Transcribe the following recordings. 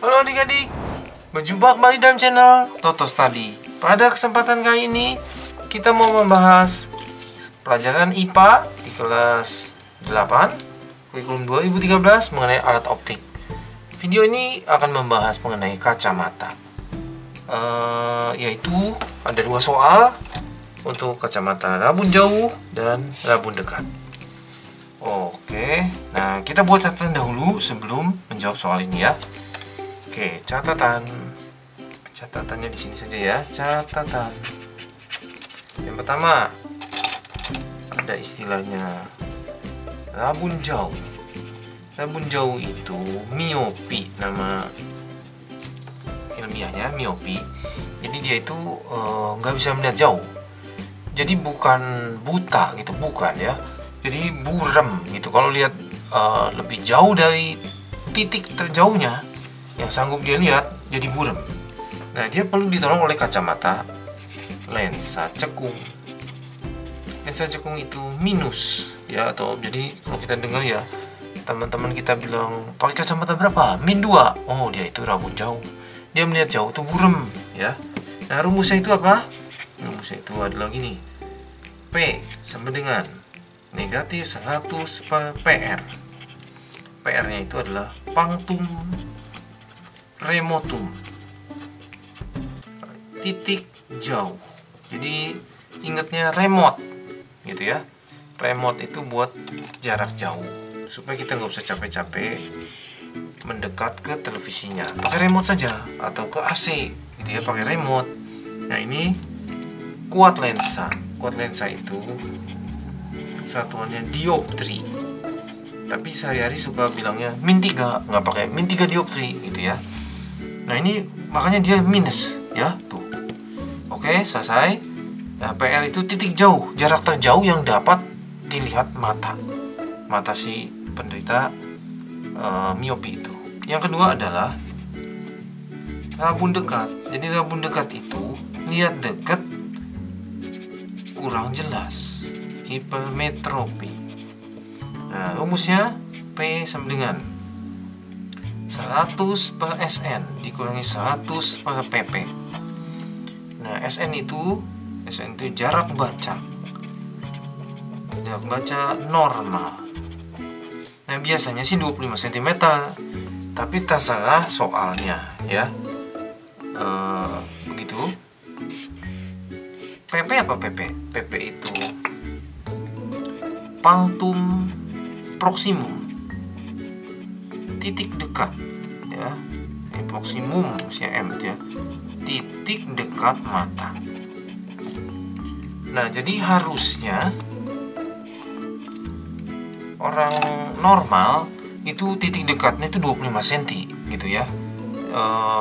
Halo adik-adik, berjumpa kembali dalam channel Toto Study. Pada kesempatan kali ini kita mau membahas pelajaran IPA di kelas 8 kurikulum 2013 mengenai alat optik. Video ini akan membahas mengenai kacamata, yaitu ada 2 soal untuk kacamata rabun jauh dan rabun dekat. Oke, nah kita buat catatan dahulu sebelum menjawab soal ini ya. Oke, catatannya di sini saja ya. Catatan yang pertama, ada istilahnya rabun jauh. Rabun jauh itu miopi, nama ilmiahnya miopi. Jadi dia itu nggak bisa melihat jauh. Jadi bukan buta gitu, bukan ya. Jadi buram gitu. Kalau lihat lebih jauh dari titik terjauhnya yang sanggup dia lihat, jadi buram. Nah, dia perlu ditolong oleh kacamata lensa cekung. Lensa cekung itu minus ya, atau jadi kalau kita dengar ya, teman-teman kita bilang pakai kacamata berapa? -2. Oh, dia itu rabun jauh. Dia melihat jauh itu buram ya. Nah, rumusnya itu apa? Rumusnya itu adalah gini. P sama dengan negatif 100 per PR. PR-nya itu adalah punctum remotum, titik jauh. Jadi ingatnya remote gitu ya. Remote itu buat jarak jauh, supaya kita nggak usah capek-capek mendekat ke televisinya. Pakai remote saja, atau ke AC gitu ya, pakai remote. Nah, ini kuat lensa. Kuat lensa itu satuannya dioptri. Tapi sehari-hari suka bilangnya -3, nggak pakai -3 dioptri gitu ya. Nah, ini makanya dia minus ya, tuh. Oke, selesai. Nah, PR itu titik jauh, jarak terjauh yang dapat dilihat mata si penderita miopi itu. Yang kedua adalah rabun dekat. Jadi rabun dekat itu lihat dekat kurang jelas, hipermetropi. Nah, rumusnya P sama dengan 100 per SN dikurangi 100 per PP. Nah, SN itu jarak baca. Jarak baca normal. Nah, biasanya sih 25 cm. Tapi terserah soalnya ya. Begitu. PP apa PP? PP itu punctum proximum, titik dekat ya. Ini proximum usia M ya, titik dekat mata. Nah, jadi harusnya orang normal itu titik dekatnya itu 25 cm gitu ya.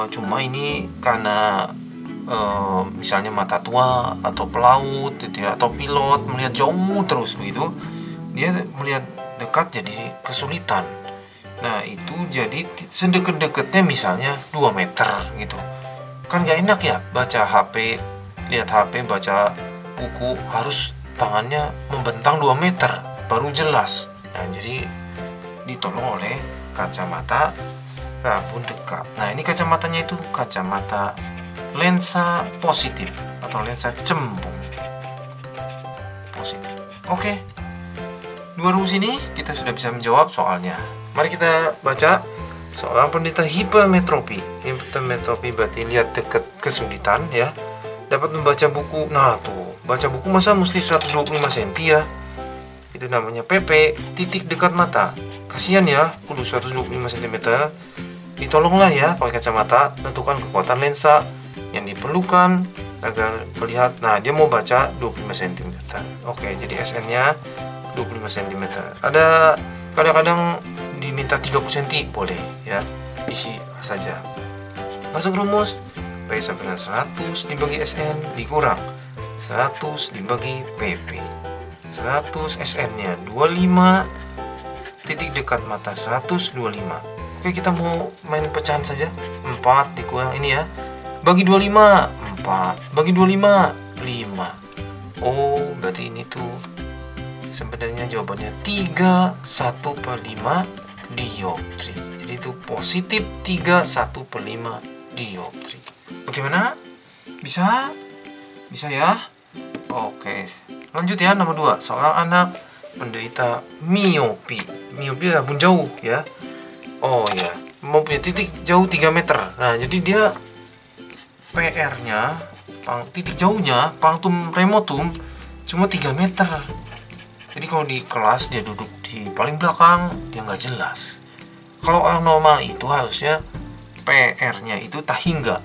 Cuma ini karena misalnya mata tua atau pelaut gitu ya, atau pilot melihat jauh terus begitu, dia melihat dekat jadi kesulitan. Nah, itu jadi sedekat-dekatnya misalnya 2 meter gitu. Kan gak enak ya baca HP, lihat HP, baca buku, harus tangannya membentang 2 meter baru jelas. Nah, jadi ditolong oleh kacamata rabun dekat. Nah, ini kacamatanya itu kacamata lensa positif atau lensa cembung positif. Oke. 2 rumus ini kita sudah bisa menjawab soalnya. Mari kita baca. Seorang penderita hipermetropi. Hipermetropi berarti lihat dekat kesulitan ya. Dapat membaca buku. Nah, tuh, baca buku masa mesti 125 cm ya. Itu namanya PP, titik dekat mata. Kasihan ya, kudu 125 cm. Ditolonglah ya pakai kacamata, tentukan kekuatan lensa yang diperlukan agar melihat. Nah, dia mau baca 25 cm. Oke, jadi SN-nya 25 cm. Ada kadang-kadang diminta 30 cm, boleh ya, isi saja. Masuk rumus, P sama dengan 100 dibagi SN dikurang 100 dibagi PP. 100 SN-nya 25, titik dekat mata 125. Oke, kita mau main pecahan saja. 4 dikurang ini ya, bagi 25 4, bagi 25 5. Oh, berarti ini tuh sebenarnya jawabannya 31/5 dioptri. Jadi itu positif 31/5 dioptri. Bagaimana? Bisa? Bisa ya? Oke, lanjut ya, nomor 2. Seorang anak penderita miopi. Miopi rabun jauh ya. Oh ya, mempunyai titik jauh 3 meter. Nah, jadi dia PR-nya, titik jauhnya, punctum remotum cuma 3 meter. Jadi kalau di kelas dia duduk di paling belakang, dia nggak jelas. Kalau orang normal itu harusnya PR-nya itu tak hingga.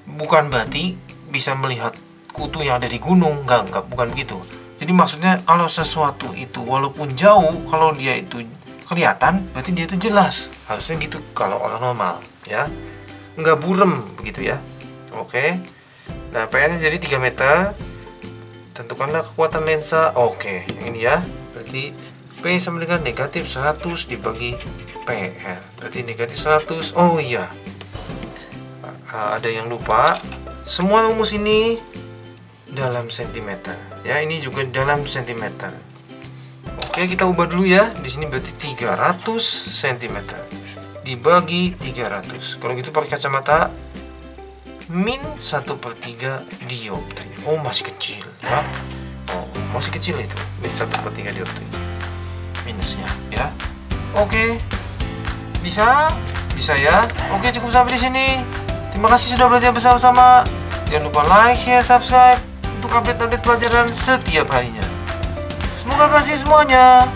Bukan berarti bisa melihat kutu yang ada di gunung, enggak, bukan begitu. Jadi maksudnya kalau sesuatu itu walaupun jauh, kalau dia itu kelihatan, berarti dia itu jelas. Harusnya gitu kalau orang normal, ya. Enggak burem begitu ya. Oke. Nah, PR-nya jadi 3 meter. Tentukanlah kekuatan lensa. Oke, yang ini ya. Berarti P sama dengan negatif 100 dibagi PR. Berarti negatif 100. Oh iya. Ada yang lupa. Semua rumus ini dalam sentimeter. Ya, ini juga dalam sentimeter. Oke, kita ubah dulu ya. Di sini berarti 300 cm dibagi 300. Kalau gitu pakai kacamata min 1/3 dioptri. Oh, masih kecil ya. Oh, masih kecil itu. Min 1/3 dioptri. Minusnya ya. Oke. Bisa? Bisa ya. Oke, cukup sampai di sini. Terima kasih sudah belajar bersama-sama. Jangan lupa like, share, subscribe untuk update-update pelajaran setiap harinya. Semoga berhasil semuanya.